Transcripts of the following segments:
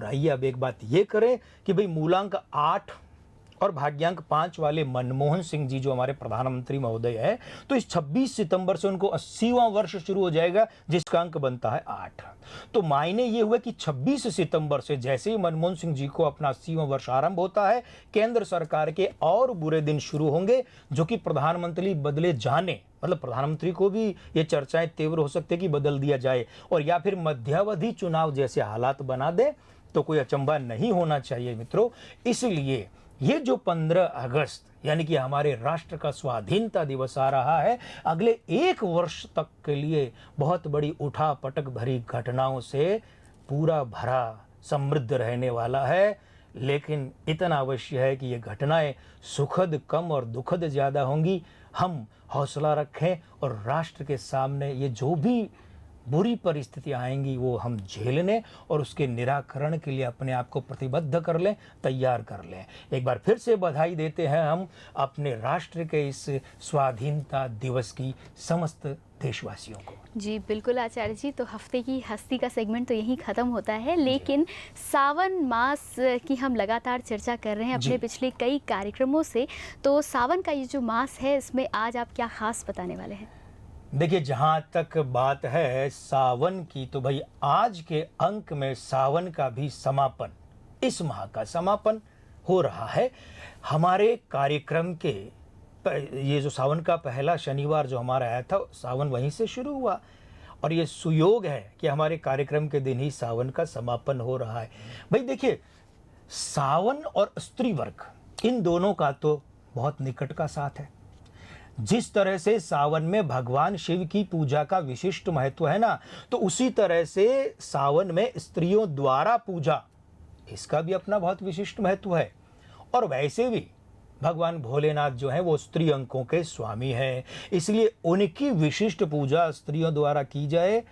और आइए अब एक बात ये करें कि भाई मूलांक 8 और भाग्यांक 5 वाले मनमोहन सिंह जी जो हमारे प्रधानमंत्री महोदय है, तो इस 26 सितंबर से उनको 80वां वर्ष शुरू हो जाएगा, जिसका अंक बनता है 8। तो मायने ये हुए कि 26 सितंबर से जैसे ही मनमोहन सिंह जी को अपना 80वां वर्ष आरंभ होता है, केंद्र सरकार के और बुरे दिन शुरू होंगे, जो कि प्रधानमंत्री बदले जाने, मतलब प्रधानमंत्री को भी ये चर्चाएं तीव्र हो सकती है कि बदल दिया जाए, और या फिर मध्यावधि चुनाव जैसे हालात बना दे, तो कोई अचंभा नहीं होना चाहिए मित्रों। इसलिए ये जो 15 अगस्त यानी कि हमारे राष्ट्र का स्वाधीनता दिवस आ रहा है, अगले 1 वर्ष तक के लिए बहुत बड़ी उठापटक भरी घटनाओं से पूरा भरा समृद्ध रहने वाला है। लेकिन इतना अवश्य है कि ये घटनाएं सुखद कम और दुखद ज़्यादा होंगी। हम हौसला रखें और राष्ट्र के सामने ये जो भी बुरी परिस्थितियां आएंगी वो हम झेलने और उसके निराकरण के लिए अपने आप को प्रतिबद्ध कर लें, तैयार कर लें। एक बार फिर से बधाई देते हैं हम अपने राष्ट्र के इस स्वाधीनता दिवस की समस्त देशवासियों को। जी बिल्कुल आचार्य जी, तो हफ्ते की हस्ती का सेगमेंट तो यहीं ख़त्म होता है, लेकिन सावन मास की हम लगातार चर्चा कर रहे हैं अपने पिछले कई कार्यक्रमों से। तो सावन का ये जो मास है, इसमें आज आप क्या खास बताने वाले हैं? देखिए, जहाँ तक बात है सावन की, तो भाई आज के अंक में सावन का भी समापन, इस माह का समापन हो रहा है। हमारे कार्यक्रम के ये जो सावन का पहला शनिवार जो हमारा आया था, सावन वहीं से शुरू हुआ, और ये सुयोग है कि हमारे कार्यक्रम के दिन ही सावन का समापन हो रहा है। भाई देखिए, सावन और स्त्री वर्ग, इन दोनों का तो बहुत निकट का साथ है। जिस तरह से सावन में भगवान शिव की पूजा का विशिष्ट महत्व है ना, तो उसी तरह से सावन में स्त्रियों द्वारा पूजा, इसका भी अपना बहुत विशिष्ट महत्व है। और वैसे भी भगवान भोलेनाथ जो हैं वो स्त्री अंकों के स्वामी हैं, इसलिए उनकी विशिष्ट पूजा स्त्रियों द्वारा की जाए,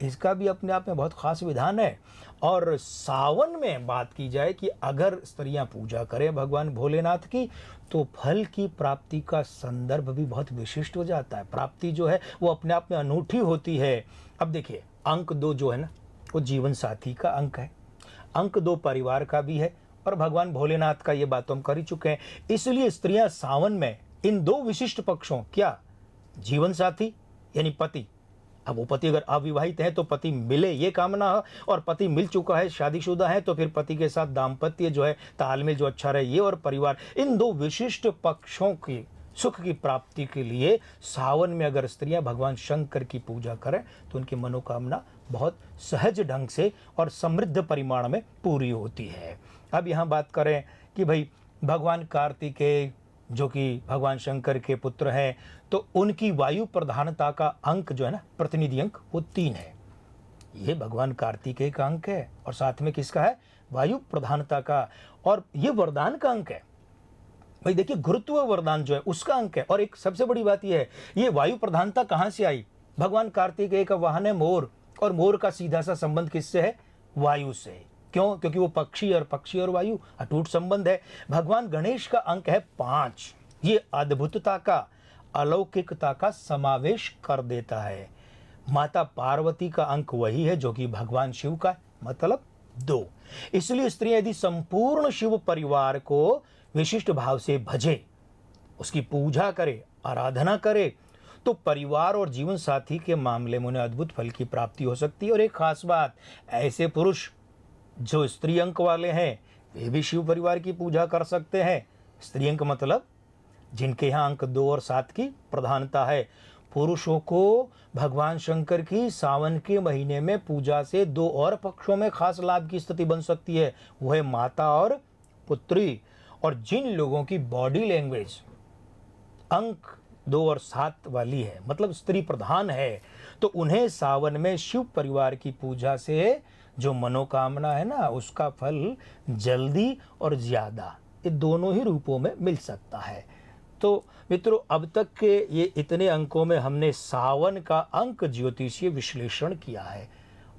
इसका भी अपने आप में बहुत खास विधान है। और सावन में बात की जाए कि अगर स्त्रियां पूजा करें भगवान भोलेनाथ की, तो फल की प्राप्ति का संदर्भ भी बहुत विशिष्ट हो जाता है। प्राप्ति जो है वो अपने आप में अनूठी होती है। अब देखिए, अंक 2 जो है ना, वो जीवन साथी का अंक है, अंक 2 परिवार का भी है, और भगवान भोलेनाथ का ये बात हम कर ही चुके हैं। इसलिए स्त्रियां सावन में इन 2 विशिष्ट पक्षों, क्या जीवन साथी यानी पति, अब वो पति अगर अविवाहित है तो पति मिले ये कामना है, और पति मिल चुका है, शादीशुदा है, तो फिर पति के साथ दाम्पत्य जो है तालमेल जो अच्छा रहे, ये, और परिवार, इन 2 विशिष्ट पक्षों की सुख की प्राप्ति के लिए सावन में अगर स्त्रियां भगवान शंकर की पूजा करें तो उनकी मनोकामना बहुत सहज ढंग से और समृद्ध परिमाण में पूरी होती है। अब यहाँ बात करें कि भाई भगवान कार्तिकेय जो कि भगवान शंकर के पुत्र हैं, तो उनकी वायु प्रधानता का अंक जो है ना, प्रतिनिधि अंक, वो 3 है। ये भगवान कार्तिकेय का अंक है, और साथ में किसका है? वायु प्रधानता का, और ये वरदान का अंक है। भाई देखिए, गुरुत्व वरदान जो है उसका अंक है। और एक सबसे बड़ी बात यह है, ये वायु प्रधानता कहाँ से आई? भगवान कार्तिकेय का वाहन है मोर, और मोर का सीधा सा संबंध किससे है? वायु से। क्यों? क्योंकि वो पक्षी और वायु अटूट संबंध है। भगवान गणेश का अंक है 5। ये अद्भुतता का, अलौकिकता का समावेश कर देता है। माता पार्वती का अंक वही है जो कि भगवान शिव का, मतलब 2। इसलिए स्त्रियां यदि संपूर्ण शिव परिवार को विशिष्ट भाव से भजे, उसकी पूजा करे, आराधना करे, तो परिवार और जीवन साथी के मामले में उन्हें अद्भुत फल की प्राप्ति हो सकती है। और एक खास बात, ऐसे पुरुष जो स्त्री अंक वाले हैं वे भी शिव परिवार की पूजा कर सकते हैं। स्त्री अंक मतलब जिनके यहाँ अंक 2 और 7 की प्रधानता है। पुरुषों को भगवान शंकर की सावन के महीने में पूजा से 2 और पक्षों में खास लाभ की स्थिति बन सकती है, वो है माता और पुत्री। और जिन लोगों की बॉडी लैंग्वेज अंक 2 और 7 वाली है, मतलब स्त्री प्रधान है, तो उन्हें सावन में शिव परिवार की पूजा से जो मनोकामना है ना, उसका फल जल्दी और ज़्यादा, ये दोनों ही रूपों में मिल सकता है। तो मित्रों, अब तक के ये इतने अंकों में हमने सावन का अंक ज्योतिषीय विश्लेषण किया है,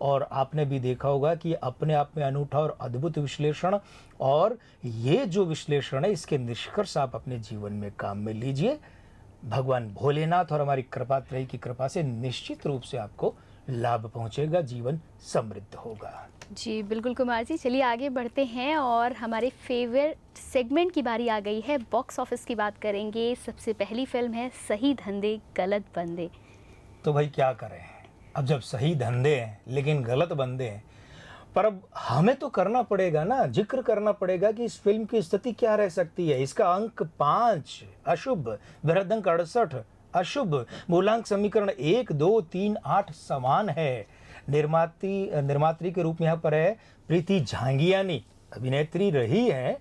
और आपने भी देखा होगा कि अपने आप में अनूठा और अद्भुत विश्लेषण, और ये जो विश्लेषण है इसके निष्कर्ष आप अपने जीवन में काम में लीजिए। भगवान भोलेनाथ और हमारी कृपात्रयी की कृपा से निश्चित रूप से आपको लाभ पहुंचेगा, जीवन समृद्ध होगा। जी बिल्कुल कुमार जी, चलिए आगे बढ़ते हैं और हमारे फेवरेट सेगमेंट की बारी आ गई है। बॉक्स ऑफिस की बात करेंगे। सबसे पहली फिल्म है सही धंधे गलत बंदे। तो भाई क्या करें, अब जब सही धंधे हैं लेकिन गलत बंदे हैं, पर अब हमें तो करना पड़ेगा ना, जिक्र करना पड़ेगा कि इस फिल्म की स्थिति क्या रह सकती है। इसका अंक 5 अशुभ, बृहद अंक 68 अशुभ, मूलांक समीकरण 1 2 3 8 समान है। निर्मात्री के रूप में यहाँ पर है प्रीति झांगियानी, अभिनेत्री रही है,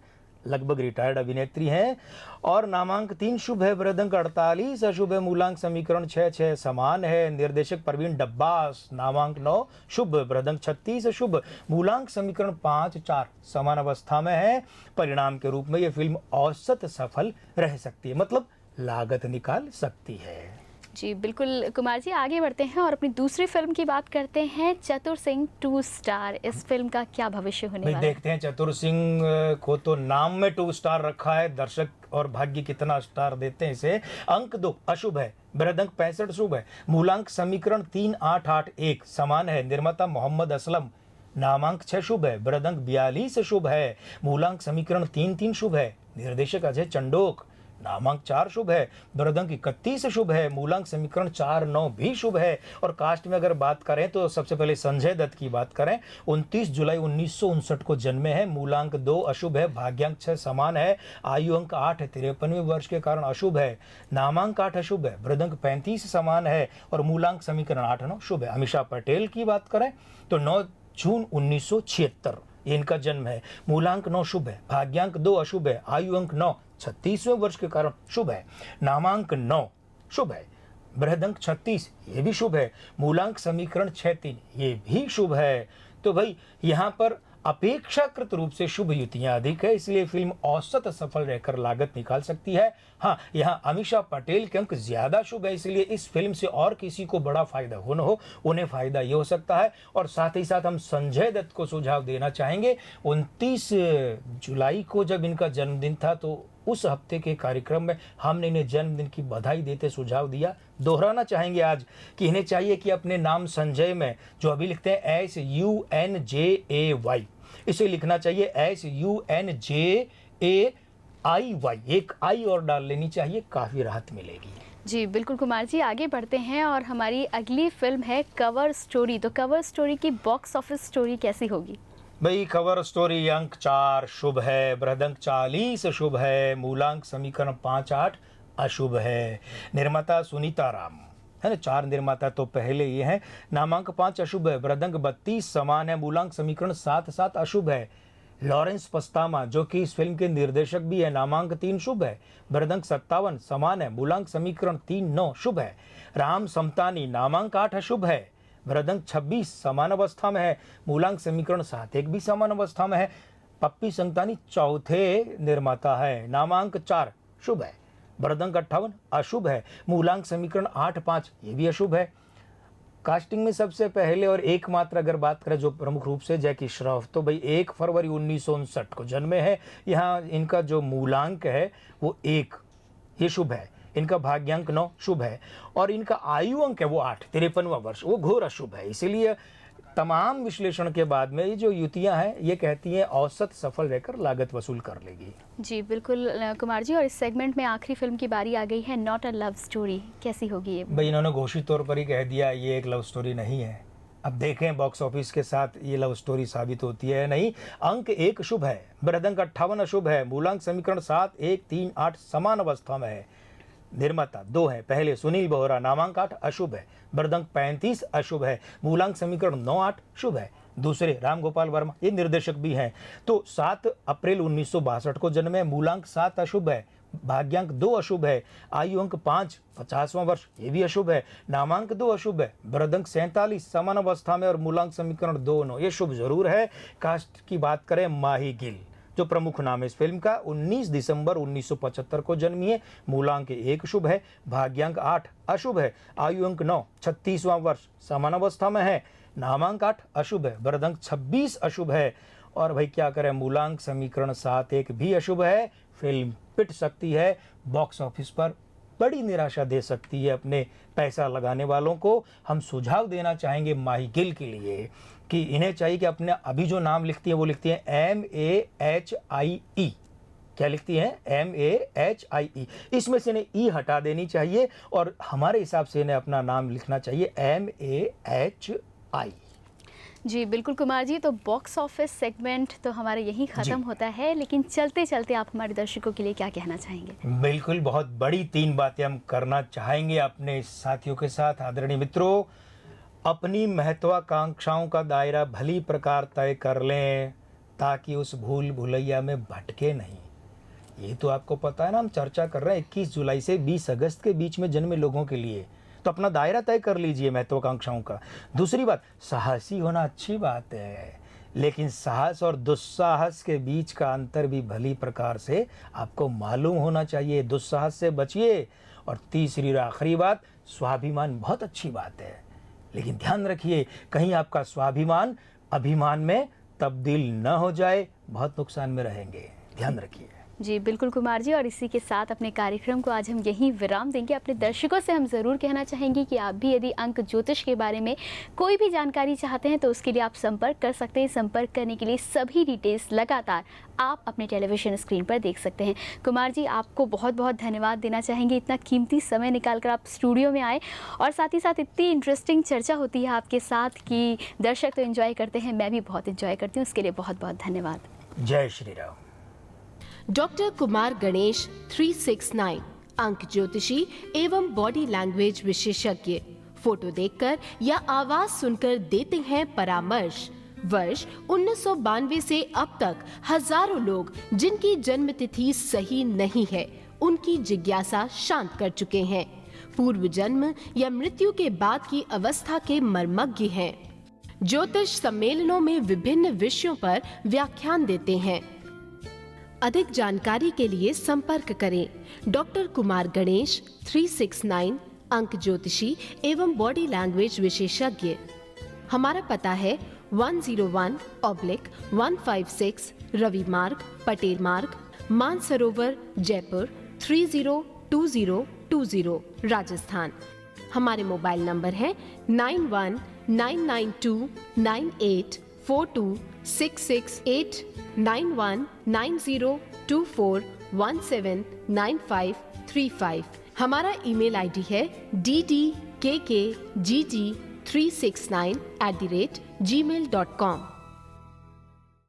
लगभग रिटायर्ड अभिनेत्री हैं। और नामांक 3 शुभ है, बृहद अंक 48 अशुभ है, मूलांक समीकरण 6 6 समान है। निर्देशक प्रवीण डब्बास, नामांक 9 शुभ, बृहद अंक 36 अशुभ, मूलांक समीकरण 5 4 समान अवस्था में है। परिणाम के रूप में यह फिल्म औसत सफल रह सकती है, मतलब लागत निकाल सकती है। जी बिल्कुल कुमार जी, आगे बढ़ते हैं और अपनी दूसरी फिल्म की बात करते हैं। चतुर सिंह 2 स्टार, इस फिल्म का क्या भविष्य होने वाला है? देखते हैं, चतुर सिंह को तो नाम में 2 स्टार रखा है, दर्शक और भाग्य कितना स्टार देते हैं इसे। अंक 2 अशुभ है, बृहद अंक 65 शुभ है, मूलांक समीकरण 3 8 8 1 समान है। निर्माता मोहम्मद असलम, नामांक 6 शुभ है, बृहद अंक 42 शुभ है, मूलांक समीकरण 3 3 शुभ है। निर्देशक अजय चंडोक, नामांक 4 शुभ है, बृहद अंक 31 शुभ है, मूलांक समीकरण 4 9 भी शुभ है। और कास्ट में अगर बात करें तो सबसे पहले संजय दत्त की बात करें, 29 जुलाई 1959 को जन्मे हैं, मूलांक 2 अशुभ है, भाग्यांक 6 समान है, आयु अंक 8 है, 53वें वर्ष के कारण अशुभ है, नामांक 8 अशुभ है, बृहद अंक 35 समान है और मूलांक समीकरण 8 9 शुभ है। अमीषा पटेल की बात करें तो 9 जून 1976 इनका जन्म है, मूलांक 9 शुभ है, भाग्यांक 2 अशुभ है, आयु अंक 9 36वें वर्ष के कारण शुभ है, नामांक 9 शुभ है, बृहद अंक 36 ये भी शुभ है, मूलांक समीकरण 6 3 ये भी शुभ है। तो भाई यहाँ पर अपेक्षाकृत रूप से शुभ युतियां अधिक है, इसलिए फिल्म औसत सफल रहकर लागत निकाल सकती है। हाँ, यहाँ अमीषा पटेल के अंक ज्यादा शुभ है, इसलिए इस फिल्म से और किसी को बड़ा फायदा हो न हो, उन्हें फायदा ये हो सकता है। और साथ ही साथ हम संजय दत्त को सुझाव देना चाहेंगे, 29 जुलाई को जब इनका जन्मदिन था तो उस हफ्ते के कार्यक्रम में हमने इन्हें जन्मदिन की बधाई देते सुझाव दिया। दोहराना चाहेंगे आज कि इन्हें चाहिए कि अपने नाम संजय में जो अभी लिखते हैं SUNJAY, इसे लिखना चाहिए SUNJAIY, एक आई और डाल लेनी चाहिए, काफ़ी राहत मिलेगी। जी बिल्कुल कुमार जी, आगे बढ़ते हैं और हमारी अगली फिल्म है कवर स्टोरी। तो कवर स्टोरी की बॉक्स ऑफिस स्टोरी कैसी होगी? भाई कवर स्टोरी अंक 4 शुभ है, बृहद अंक 40 शुभ है, मूलांक समीकरण 5 8 अशुभ है। निर्माता सुनीता राम है ना, 4 निर्माता तो पहले ये हैं, नामांक 5 अशुभ है, बृहद अंक 32 समान है, मूलांक समीकरण 7 7 अशुभ है। लॉरेंस पस्तामा जो कि इस फिल्म के निर्देशक भी है, नामांक 3 शुभ है, बृहद अंक 57 समान है, मूलांक समीकरण 3 9 शुभ है। राम समतानी, नामांक 8 अशुभ है, बृहद अंक 26 समान अवस्था में है, मूलांक समीकरण 7 1 भी समान अवस्था में है। पप्पी संतानी चौथे निर्माता है, नामांक 4 शुभ है, बृहद अंक 58 अशुभ है, मूलांक समीकरण 8 5 ये भी अशुभ है। कास्टिंग में सबसे पहले और एकमात्र अगर बात करें जो प्रमुख रूप से जैकी श्रॉफ, तो भाई 1 फरवरी 1959 को जन्मे हैं। यहाँ इनका जो मूलांक है वो 1, ये शुभ है। इनका भाग्यांक 9 शुभ है और इनका आयु अंक है वो 8, 53वां वर्ष, वो घोर अशुभ है। इसीलिए तमाम विश्लेषण के बाद में ये जो युतियां हैं ये कहती हैं औसत सफल रहकर लागत वसूल कर लेगी। जी बिल्कुल कुमार जी, और इस सेगमेंट में आखिरी फिल्म की बारी आ गई है, नॉट अ लव स्टोरी, कैसी होगी ये? भाई इन्होंने घोषित तौर पर ही कह दिया ये एक लव स्टोरी नहीं है। अब देखें बॉक्स ऑफिस के साथ ये लव स्टोरी साबित होती है नहीं। अंक 1 शुभ है, बृहद अंक 58 अशुभ है, मूलांक समीकरण 7 1 3 8 समान अवस्था में है। निर्माता 2 है, पहले सुनील बोहरा, नामांक 8 अशुभ है, बृहद अंक 35 अशुभ है, मूलांक समीकरण 9 8 शुभ है। दूसरे राम गोपाल वर्मा, ये निर्देशक भी हैं। तो 7 अप्रैल 1962 को जन्मे, मूलांक 7 अशुभ है, भाग्यांक 2 अशुभ है, आयु अंक 5 50वां वर्ष ये भी अशुभ है, नामांक 2 अशुभ है, बृहद अंक 47 समान अवस्था में और मूलांक समीकरण 2 9 ये शुभ जरूर है। कास्ट की बात करें, माही गिल जो प्रमुख नाम है इस फिल्म का, 19 दिसंबर 1975 को जन्मी है, मूलांक 1 शुभ है, भाग्यांक 8 अशुभ है, आयु अंक 9 36वां वर्ष समान अवस्था में है, नामांक 8 अशुभ है, बृहद अंक 26 अशुभ है और भाई क्या करें, मूलांक समीकरण 7 1 भी अशुभ है। फिल्म पिट सकती है बॉक्स ऑफिस पर बड़ी निराशा दे सकती है अपने पैसा लगाने वालों को। हम सुझाव देना चाहेंगे माही गिल के लिए कि इन्हें चाहिए कि अपने अभी जो नाम लिखती है वो लिखती है MAHIE। क्या लिखती है? MAHIE। इसमें से इन्हें ई हटा देनी चाहिए और हमारे हिसाब से इन्हें अपना नाम लिखना चाहिए MAHI। जी बिल्कुल कुमार जी, तो बॉक्स ऑफिस सेगमेंट तो हमारे यहीं ख़त्म होता है, लेकिन चलते चलते आप हमारे दर्शकों के लिए क्या कहना चाहेंगे? बिल्कुल, बहुत बड़ी 3 बातें हम करना चाहेंगे अपने साथियों के साथ। आदरणीय मित्रों, अपनी महत्वाकांक्षाओं का दायरा भली प्रकार तय कर लें ताकि उस भूल भुलैया में भटके नहीं। ये तो आपको पता है ना, हम चर्चा कर रहे हैं 21 जुलाई से 20 अगस्त के बीच में जन्मे लोगों के लिए, तो अपना दायरा तय कर लीजिए महत्वाकांक्षाओं का। दूसरी बात, साहसी होना अच्छी बात है, लेकिन साहस और दुस्साहस के बीच का अंतर भी भली प्रकार से आपको मालूम होना चाहिए। दुस्साहस से बचिए। और तीसरी और आखिरी बात, स्वाभिमान बहुत अच्छी बात है, लेकिन ध्यान रखिए कहीं आपका स्वाभिमान अभिमान में तब्दील न हो जाए, बहुत नुकसान में रहेंगे। ध्यान रखिए। जी बिल्कुल कुमार जी, और इसी के साथ अपने कार्यक्रम को आज हम यहीं विराम देंगे। अपने दर्शकों से हम ज़रूर कहना चाहेंगे कि आप भी यदि अंक ज्योतिष के बारे में कोई भी जानकारी चाहते हैं तो उसके लिए आप संपर्क कर सकते हैं। संपर्क करने के लिए सभी डिटेल्स लगातार आप अपने टेलीविजन स्क्रीन पर देख सकते हैं। कुमार जी, आपको बहुत बहुत धन्यवाद देना चाहेंगे, इतना कीमती समय निकालकर आप स्टूडियो में आए और साथ ही साथ इतनी इंटरेस्टिंग चर्चा होती है आपके साथ कि दर्शक तो एंजॉय करते हैं, मैं भी बहुत एंजॉय करती हूँ, उसके लिए बहुत बहुत धन्यवाद। जय श्री राम। डॉक्टर कुमार गणेश 369 अंक ज्योतिषी एवं बॉडी लैंग्वेज विशेषज्ञ, फोटो देखकर या आवाज सुनकर देते हैं परामर्श। वर्ष 1992 से अब तक हजारों लोग जिनकी जन्म तिथि सही नहीं है, उनकी जिज्ञासा शांत कर चुके हैं। पूर्व जन्म या मृत्यु के बाद की अवस्था के मर्मज्ञ हैं। ज्योतिष सम्मेलनों में विभिन्न विषयों पर व्याख्यान देते हैं। अधिक जानकारी के लिए संपर्क करें डॉक्टर कुमार गणेश 369 अंक ज्योतिषी एवं बॉडी लैंग्वेज विशेषज्ञ। हमारा पता है 101/156 रवि मार्ग, पटेल मार्ग, मानसरोवर, जयपुर 302020 राजस्थान। हमारे मोबाइल नंबर है 919929842668 919024179535। हमारा ईमेल आईडी है ddkkgt369@gmail.com।